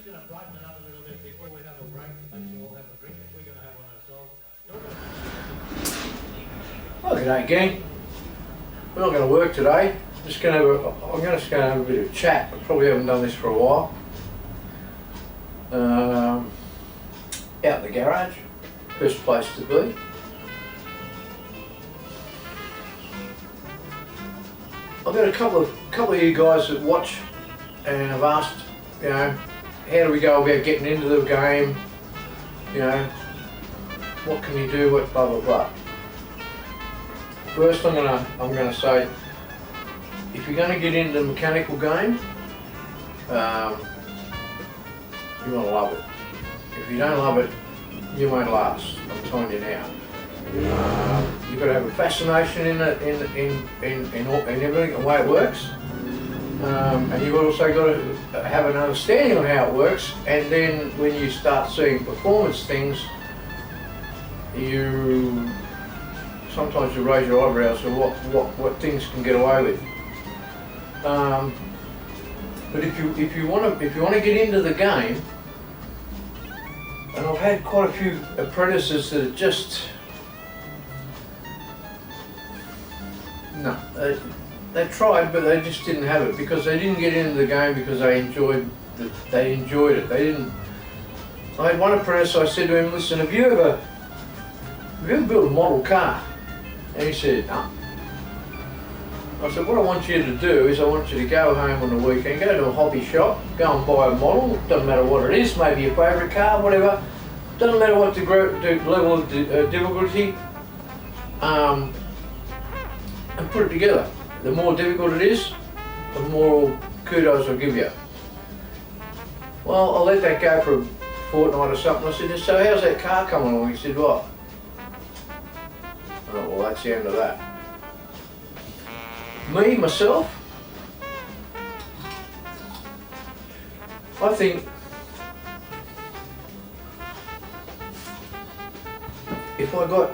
just going to brighten it up a little bit before we have a break. Maybe we'll have a drink if we're going to have one ourselves. Oh, g'day gang. We're not going to work today. I'm just going to have a bit of a chat. I probably haven't done this for a while. Out in the garage, best place to be. I've got a couple of you guys that watch and have asked, how do we go about getting into the game? What can you do? What blah blah blah. First, I'm gonna say, if you're gonna get into the mechanical game, you want to love it. If you don't love it, you won't last. I'm telling you now. You've got to have a fascination in it, in everything, the way it works, and you've also got to have an understanding of how it works. And then when you start seeing performance things, sometimes you raise your eyebrows at what things can get away with. But if you want to get into the game, and I've had quite a few apprentices that are just they tried, but they just didn't have it because they didn't get into the game because they enjoyed it. I had one apprentice. I said to him, "Listen, have you ever built a model car?" And he said, "No." I said, "What I want you to do is I want you to go home on the weekend, go to a hobby shop, go and buy a model. Doesn't matter what it is, maybe your favourite car, whatever. Doesn't matter what the level of difficulty, and put it together. The more difficult it is, the more kudos I'll give you." Well, I let that go for a fortnight or something. I said, "So how's that car coming along?" He said, "What?" Oh, well, that's the end of that. Myself, I think if I got,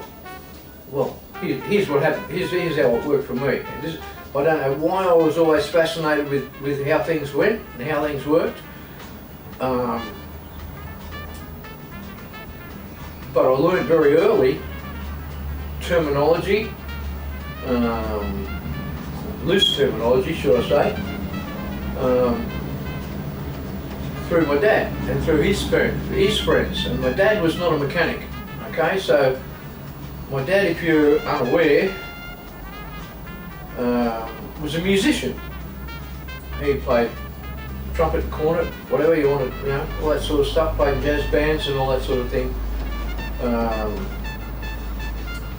well, here's what happened. Here's how it worked for me. And I don't know why I was always fascinated with how things went and how things worked. But I learned very early terminology, loose terminology, should I say, through my dad and through his friends. And my dad was not a mechanic. Okay, so my dad, if you're unaware, was a musician. He played trumpet, cornet, whatever you want to, all that sort of stuff, played in jazz bands and all that sort of thing.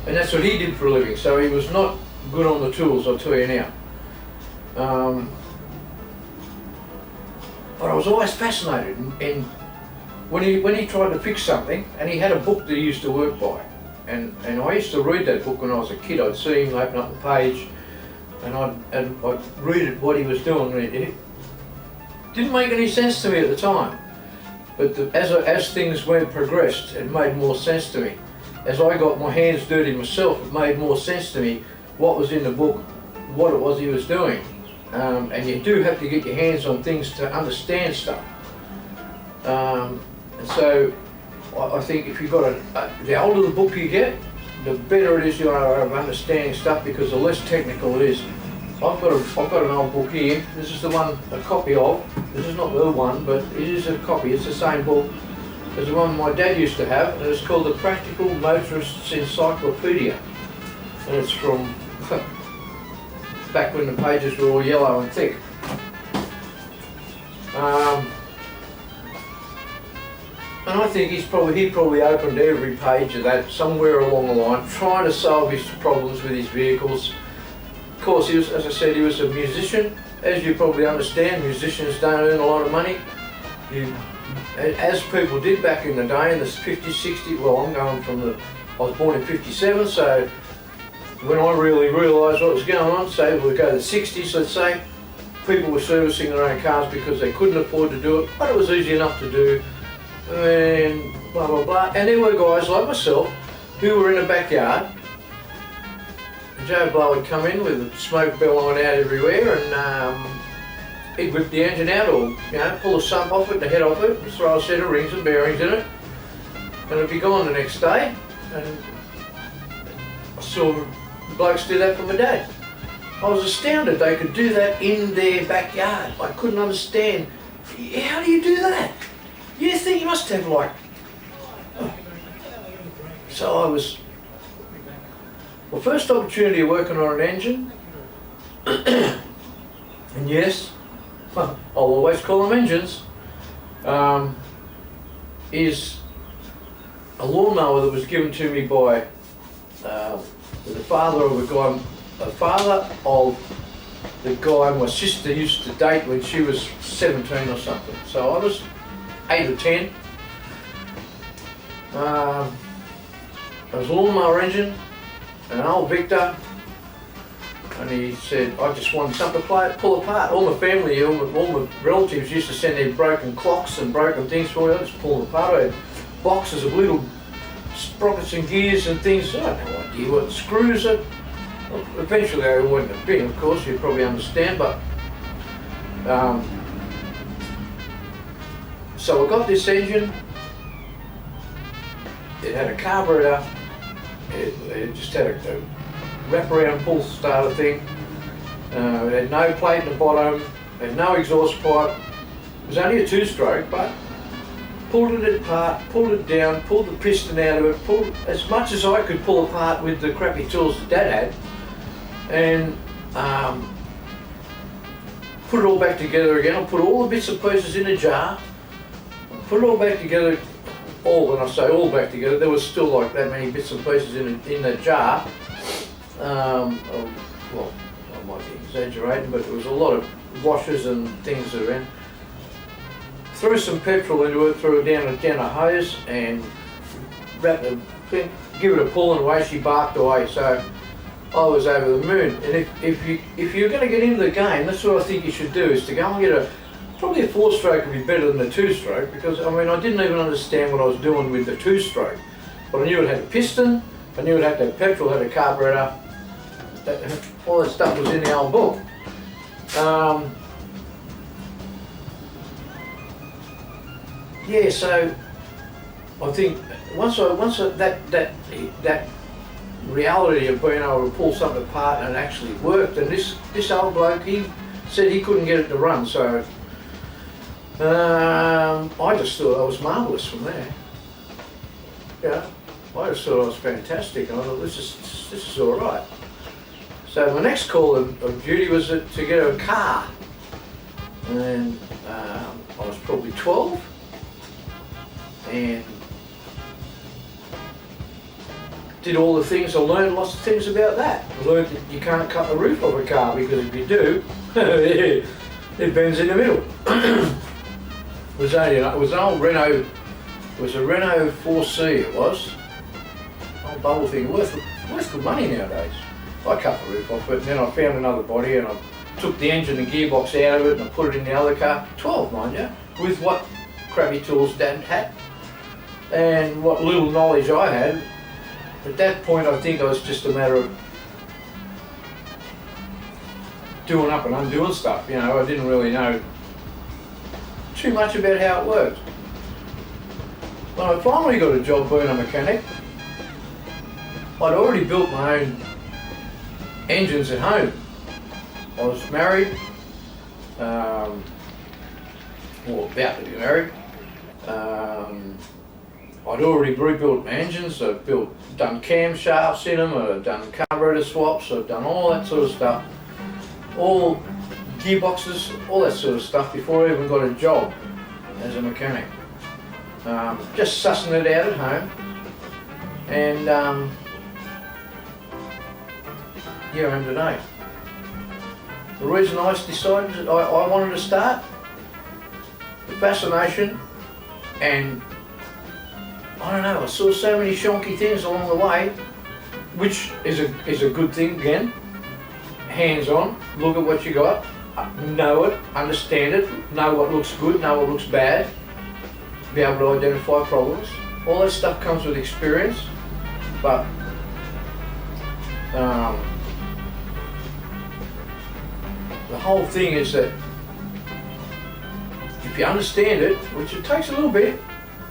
And that's what he did for a living, so he was not good on the tools, I'll tell you now. But I was always fascinated, and when he tried to fix something, and he had a book that he used to work by, and I used to read that book when I was a kid. I'd see him open up the page, and I'd read what he was doing. It didn't make any sense to me at the time, but as things progressed, it made more sense to me. As I got my hands dirty myself, it made more sense to me what was in the book, what it was he was doing. And you do have to get your hands on things to understand stuff. And so I think if you've got the older the book you get, the better it is you are of understanding stuff, because the less technical it is. I've got an old book here. This is the one, a copy of. This is not the one, but it is a copy. It's the same book as the one my dad used to have, and it's called the Practical Motorist's Encyclopedia. And it's from back when the pages were all yellow and thick. And I think he probably opened every page of that somewhere along the line, trying to solve his problems with his vehicles. Of course, as I said, he was a musician. As you probably understand, musicians don't earn a lot of money. As people did back in the day, in the 50s, 60s, well, I was born in 57, so when I really realised what was going on, say we go to the 60s, let's say, people were servicing their own cars because they couldn't afford to do it, but it was easy enough to do, and blah blah blah. And there were guys like myself who were in the backyard. Joe Blow would come in with the smoke billowing out everywhere, and he'd whip the engine out, or pull the sump off it, the head off it, and throw a set of rings and bearings in it, and it'd be gone the next day. And I saw blokes do that for my dad. I was astounded they could do that in their backyard. I couldn't understand. How do you do that? You think you must have like... Oh. So I was... Well, first opportunity of working on an engine, and yes, I'll always call them engines, is a lawnmower that was given to me by the father of the guy my sister used to date when she was 17 or something. So I was 8 or 10. It was a lawnmower engine, an old Victor, and he said, I just wanted something to pull apart. All my family, all my relatives used to send their broken clocks and broken things for me. I just pulled them apart. I had boxes of little sprockets and gears and things. I had no idea what screws it. Well, eventually I wouldn't have been, of course, you probably understand, but so I got this engine. It had a carburetor. It just had a wraparound pull starter thing. It had no plate in the bottom. It had no exhaust pipe. It was only a 2-stroke, but pulled it apart, pulled it down, pulled the piston out of it, pulled as much as I could pull apart with the crappy tools that Dad had, and put it all back together again. I put all the bits and pieces in a jar, put it all back together. When I say all back together, there was still like that many bits and pieces in the jar. Well, I might be exaggerating, but there was a lot of washers and things around. Threw some petrol into it, threw it down a hose, and wrapped the thing, give it a pull, and away she barked away. So I was over the moon. And if you're going to get into the game, that's what I think you should do, is to go and get probably a 4-stroke would be better than a 2-stroke, because I mean I didn't even understand what I was doing with the 2-stroke. But I knew it had a piston, I knew it had to have petrol, had a carburetor, all that stuff was in the old book. Yeah, so I think once that reality of being able to pull something apart and it actually worked, and this old bloke, he said he couldn't get it to run, so I just thought I was marvellous from there. Yeah, I just thought I was fantastic. I thought this is all right. So my next call of duty was to get a car, and I was probably 12, and did all the things. I learned lots of things about that. I learned that you can't cut the roof off a car, because if you do, it bends in the middle. It was an old Renault. It was a Renault 4C. It was old bubble thing, worth good money nowadays. I cut the roof off it, and then I found another body, and I took the engine and gearbox out of it, and I put it in the other car. 12, mind you, with what crappy tools Dad had, and what little knowledge I had. At that point, I think it was just a matter of doing up and undoing stuff. I didn't really know too much about how it worked. When I finally got a job being a mechanic, I'd already built my own engines at home. I was married, or about to be married. I'd already rebuilt my engines. I'd done camshafts in them, I'd done carburetor swaps, I'd done all that sort of stuff. All gearboxes, all that sort of stuff before I even got a job as a mechanic. Just sussing it out at home, and here I am today. The reason I decided I wanted to start, the fascination, and I don't know, I saw so many shonky things along the way, which is a good thing again. Hands-on, look at what you got, know it, understand it, know what looks good, know what looks bad, be able to identify problems. All that stuff comes with experience, but the whole thing is that if you understand it, which it takes a little bit,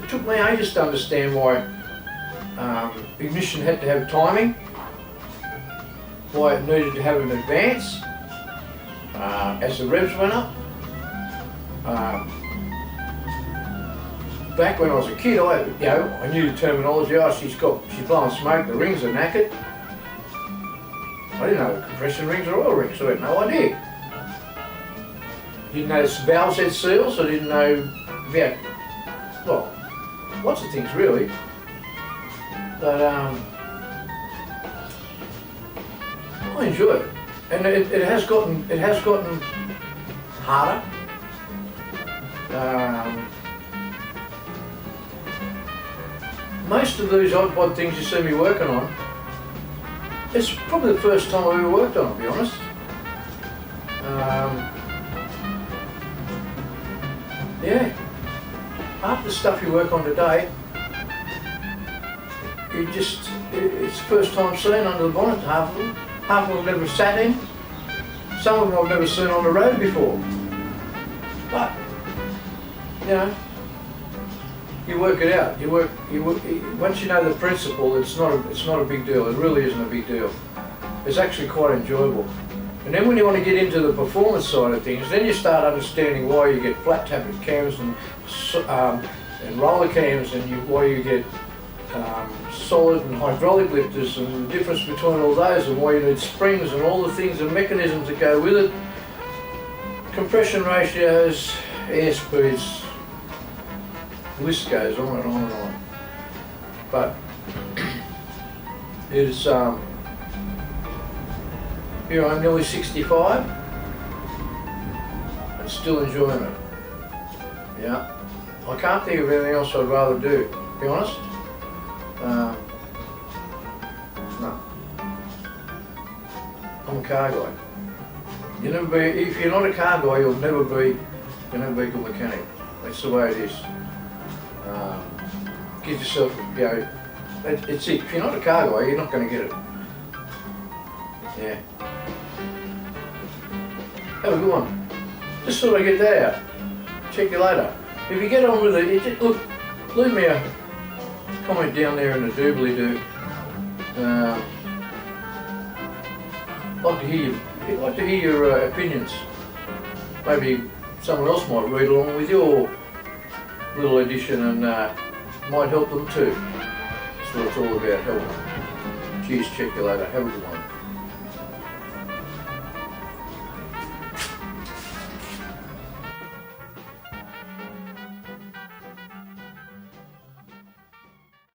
it took me ages to understand why ignition had to have timing, why it needed to have an advance as the revs went up. Back when I was a kid, I knew the terminology. Oh, she's blowing smoke, the rings are knackered. I didn't know compression rings or oil rings, so I had no idea. Didn't know valves had seals, I didn't know about, well, lots of things really. But I enjoy it. And it has gotten harder. Most of these odd things you see me working on, it's probably the first time I've ever worked on, to be honest. Yeah. Half the stuff you work on today, it's the first time seeing under the bonnet, half of them. Half of them I've never sat in. Some of them I've never seen on the road before. But, you know, you work it out. Once you know the principle, it's not a big deal. It really isn't a big deal. It's actually quite enjoyable. And then when you want to get into the performance side of things, then you start understanding why you get flat tappet cams and roller cams, and why you get solid and hydraulic lifters, and the difference between all those, and why you need springs and all the things and mechanisms that go with it. Compression ratios, air speeds, the list goes on and on and on. But it's here I'm nearly 65 and still enjoying it. Yeah, I can't think of anything else I'd rather do, to be honest. No, I'm a car guy. If you're not a car guy, you'll never be a good mechanic. That's the way it is. Give yourself, it's it. If you're not a car guy, you're not going to get it. Yeah. Have a good one. Just thought I'd get that out. Check you later. If you get on with it, look, leave me a comment down there in the doobly-doo. I'd like to hear your opinions. Maybe someone else might read along with your little edition and might help them too. That's what it's all about, helping. Cheers, check you later. Have a good one.